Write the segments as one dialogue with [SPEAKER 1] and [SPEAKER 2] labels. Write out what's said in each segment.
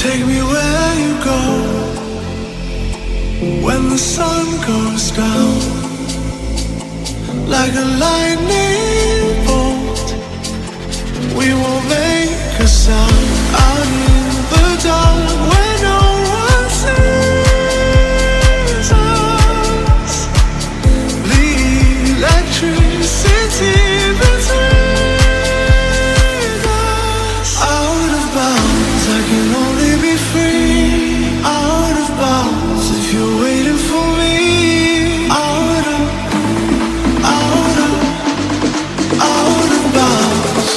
[SPEAKER 1] Take me where you go when the sun goes down, like a lightning bolt. We won't make a sound out in the dark where no one sees us. The electricity between us. Out of bounds, I can only be free. Out of bounds, if you're waiting for me. Out of bounds.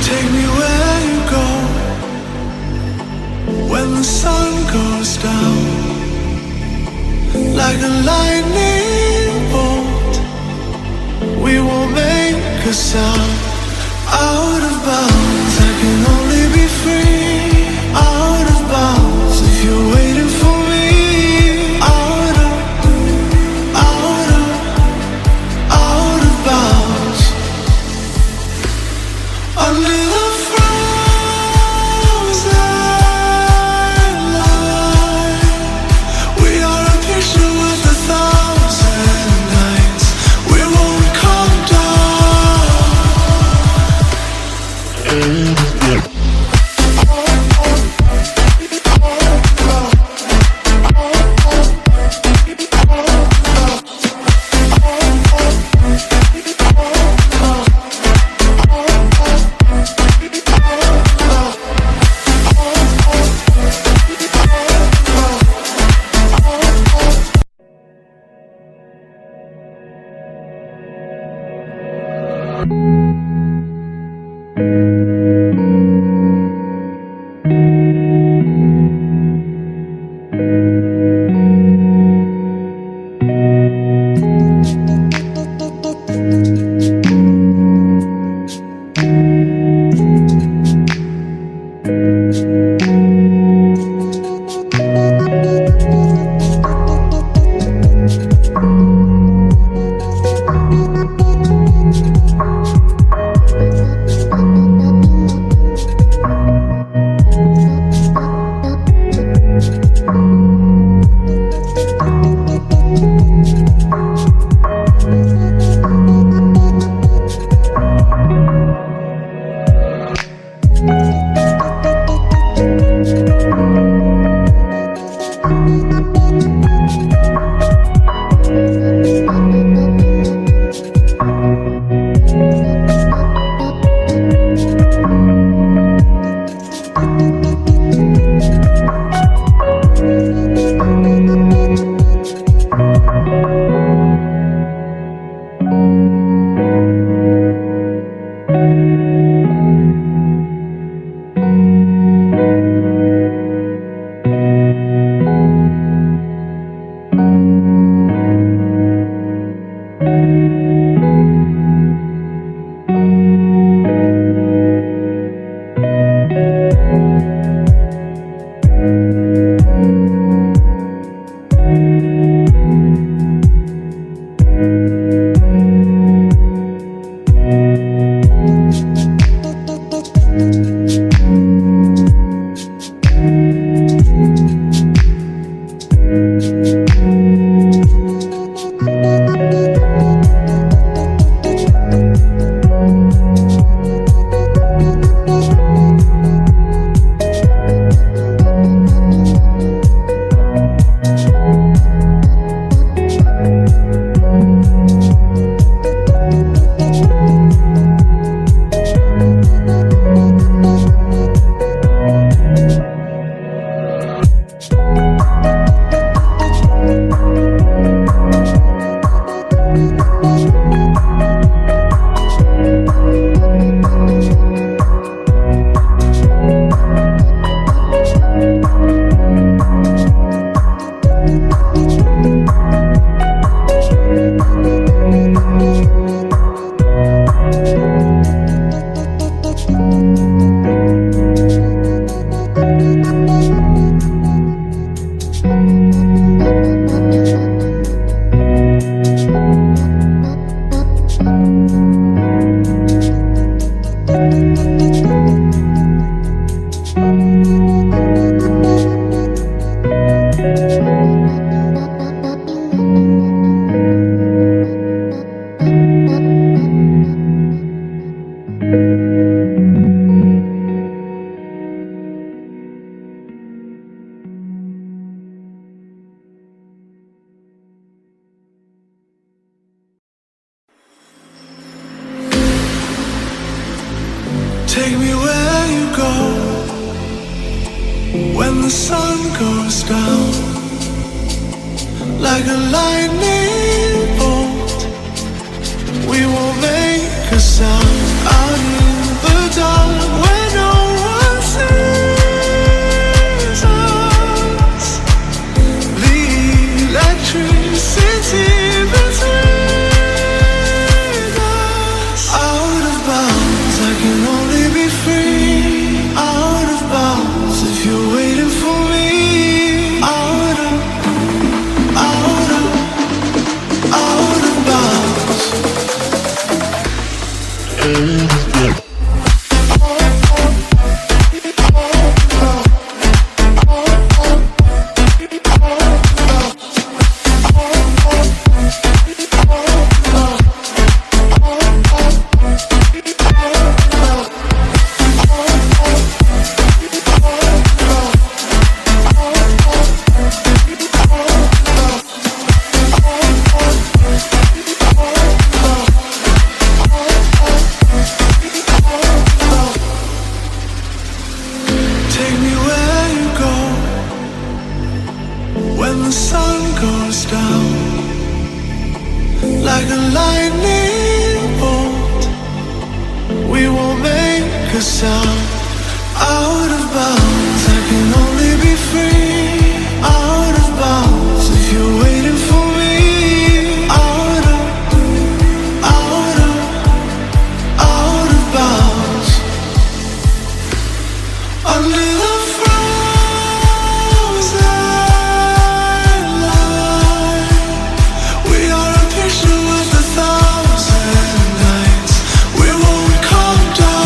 [SPEAKER 1] Take me where you go when the sun goes down, like a lightning bolt. We won't make a sound. Out of bounds, I can only be free. Out of bounds, if you're waiting for me. Out of bounds. Under the frozen light, we are a picture with 1,000 nights. We won't come down. the sun goes down, like a lightning bolt, we will make a sound out in the dark where no one sees us. The electricity between us. Out of bounds, I can only be free. Out of bounds, if you're waiting for me. Out of bounds. Take me where you go when the sun goes down, like a lightning bolt, we won't make a sound. Out of bounds, I can only be free. Out of bounds, if you're waiting for me. Out of bounds. Under the frozen light, we are a picture with 1,000 nights. We won't come down.